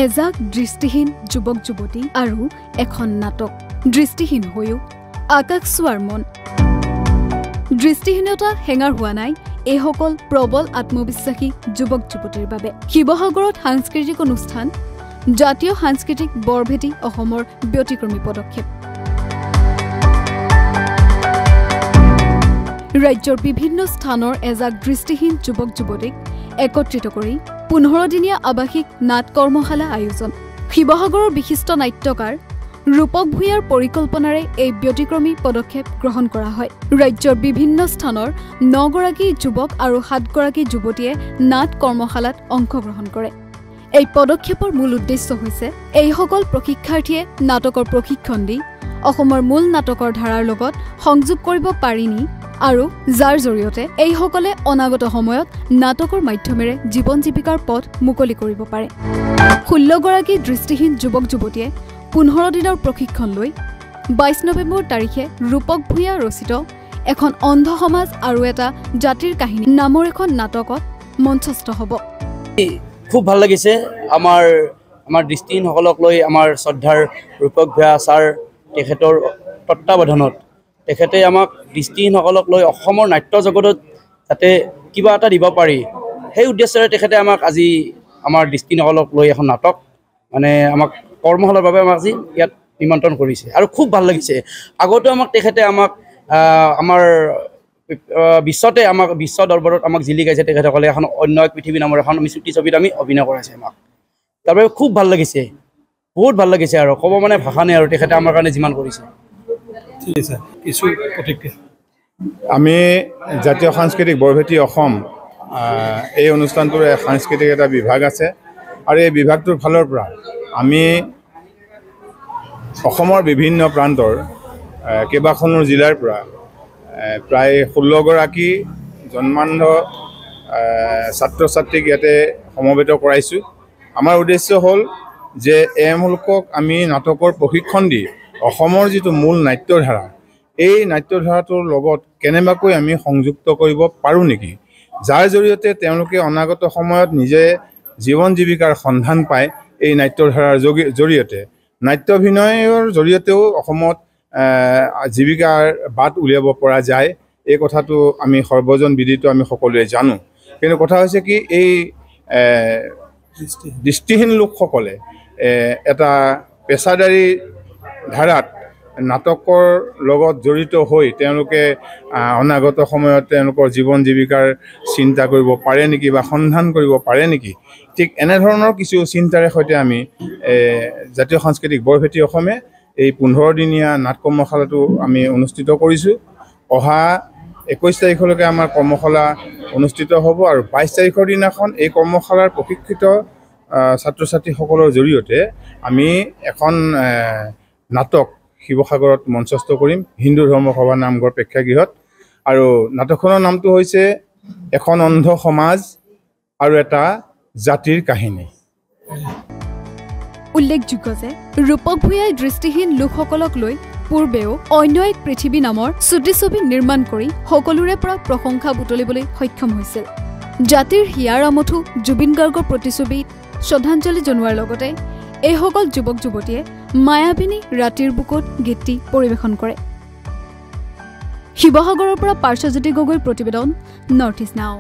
এজাক দৃষ্টিহীন যুৱক যুৱতী আৰু এখন নাটক দৃষ্টিহীন হৈও আকাশ চোৱাৰ মন দৃষ্টিহীনতা হেঙাৰ হোৱা নাই এইসকল প্ৰবল আত্মবিশ্বাসী যুৱক যুৱতীৰ বাবে শিৱসাগৰত সাংস্কৃতিক অনুষ্ঠান জাতীয় সাংস্কৃতিক বৰভেটি অসমৰ ব্যতিক্ৰমী পদক্ষেপ ৰাজ্যৰ বিভিন্ন স্থানৰ এজাক দৃষ্টিহীন যুৱক যুৱতীক একত্ৰিত কৰি 15 দিনীয়া আৱাসিক নাট কৰ্মশালা আয়োজন শিৱসাগৰৰ বিশিষ্ট নাট্যকাৰ ৰূপক ভূঞাৰ পৰিকল্পনাৰে এই ব্যতিক্ৰমী পদক্ষেপ গ্ৰহণ কৰা হয় ৰাজ্যৰ বিভিন্ন স্থানৰ 9 গৰাকী যুৱক আৰু 7 গৰাকী যুৱতীয়ে নাট কৰ্মশালাত অংশগ্ৰহণ কৰে এই পদক্ষেপৰ মূল উদ্দেশ্য হৈছে এইসকল প্ৰশিক্ষাৰ্থীয়ে নাটকৰ প্ৰশিক্ষণ দি অসমৰ মূল নাটকৰ ধাৰাৰ লগত সংযোগ কৰিব পাৰিনি আৰু যাৰ জৰিয়তে এইসকলে অনাগত সময়ত নাটকৰ মাধ্যমেৰে জীৱন জীৱিকাৰ পথ মুকলি কৰিব পাৰে 16 গৰাকী দৃষ্টিহীন যুৱক যুৱতীয়ে 15 দিনৰ প্ৰশিক্ষণ লৈ 22 নৱেম্বৰ তাৰিখে ৰূপক ভূঞা ৰচিত এখন অন্ধ সমাজ আৰু এটা জাতিৰ কাহিনী নামৰ এখন নাটকত মঞ্চস্থ হ'ব খুব ভাল লাগিছে আমাৰ দৃষ্টিহীনসকলক লৈ আমাৰ শ্ৰদ্ধাৰ ৰূপক ভূঞা ছাৰ তেখেতৰ তত্ত্বাৱধানত তেখেতে আমাক দৃষ্টিহীনসকলক লৈ অসমৰ নাট্য জগতত যাতে কিবা এটা দিব পাৰি সেই উদ্দেশ্যৰে তেখেতে আমাক আজি আমাৰ দৃষ্টিহীনসকলক লৈ এখন নাটক মানে আমাক কৰ্মশালাৰ বাবে আমাক আজি ইয়াত নিমন্ত্ৰণ কৰিছে আৰু খুব ভাল লাগিছে আগতেও তেখেতে আমাক আমাৰ বিশ্ব দৰবাৰত আমাক জিলিকাইছে তেখেতসকলে এখন অন্য এক পৃথিৱী নামৰ এখন আমি চুটি ছবিত আমি অভিনয় কৰাইছে আমাক তাৰ বাবে খুব ভাল লাগিছে বহুত ভাল লাগিছে আৰু ক'ব মানে ভাষা নাই আৰু তেখেতে আমাৰ কাৰণে যিমান কৰিছে ঠিক আছে কিছু প্ৰতিক্ৰিয়া আমি জাতীয় সাংস্কৃতিক বৰভেটি অসম এই অনুষ্ঠানটোৰ সাংস্কৃতিক এটা বিভাগ আছে আৰু এই বিভাগটোৰ ফালৰ পৰা আমি অসমৰ বিভিন্ন প্ৰান্তৰ কেইবাখনো জিলাৰ পৰা প্ৰায় 16 গৰাকী জন্মান্ধ ছাত্ৰ ছাত্ৰীক ইয়াতে সমবেত কৰাইছোঁ আমাৰ উদ্দেশ্য হ'ল যে এওঁলোকক আমি নাটকৰ প্ৰশিক্ষণ দি অসমৰ যিটো মূল নাট্যধাৰা এই নাট্যধাৰাটোৰ লগত কেনেবাকৈ আমি সংযুক্ত কৰিব পাৰোঁ নেকি যাৰ জৰিয়তে তেওঁলোকে অনাগত সময়ত নিজে জীৱন জীৱিকাৰ সন্ধান পায় এই নাট্যধাৰাৰ জৰিয়তে নাট্যাভিনয়ৰ জৰিয়তেও অসমত জীৱিকাৰ বাট উলিয়াব পৰা যায় এই কথাটো আমি সৰ্বজন বিদিত আমি সকলোৱে জানো কিন্তু কথা হৈছে কি এই দৃষ্টিহীন লোকসকলে এটা পেছাদাৰী ধাৰাত নাটকৰ লগত জড়িত হৈ তেওঁলোকে অনাগত সময়ত তেওঁলোকৰ জীৱন জীৱিকাৰ চিন্তা কৰিব পাৰে নেকি বা সন্ধান কৰিব পাৰে নেকি ঠিক এনেধৰণৰ কিছু চিন্তাৰে সৈতে আমি জাতীয় সাংস্কৃতিক বৰভেটি অসমে এই 15 দিনীয়া নাট কৰ্মশালাটো আমি অনুষ্ঠিত কৰিছোঁ অহা 21 তাৰিখলৈকে আমাৰ কৰ্মশালা অনুষ্ঠিত হ'ব আৰু 22 তাৰিখৰ দিনাখন এই কৰ্মশালাৰ প্ৰশিক্ষিত ছাত্ৰ ছাত্ৰীসকলৰ জৰিয়তে আমি এখন নাটক শিৱসাগৰত মঞ্চস্থ কৰিম হিন্দু ধৰ্ম সভা নামঘৰ প্ৰেক্ষাগৃহত আৰু নাটকখনৰ নামটো হৈছে এখন অন্ধ সমাজ আৰু এটা জাতিৰ কাহিনী উল্লেখযোগ্য যে ৰূপক ভূঞাই দৃষ্টিহীন লোকসকলক লৈ পূৰ্বেও অন্য এক পৃথিৱী নামৰ চুটি ছবি নিৰ্মাণ কৰি সকলোৰে পৰা প্ৰশংসা বুটলিবলৈ সক্ষম হৈছিল জাতিৰ হিয়াৰ আমঠু জুবিন গাৰ্গৰ প্ৰতিছবিত শ্ৰদ্ধাঞ্জলি জনোৱাৰ লগতে এইসকল যুৱক যুৱতীয়ে মায়াবিনী ৰাতিৰ বুকুত গীতটি পৰিৱেশন কৰে শিৱসাগৰৰ পৰা পাৰ্শ্বজ্যোতি গগৈৰ প্ৰতিবেদন নৰ্থ ইষ্ট নাও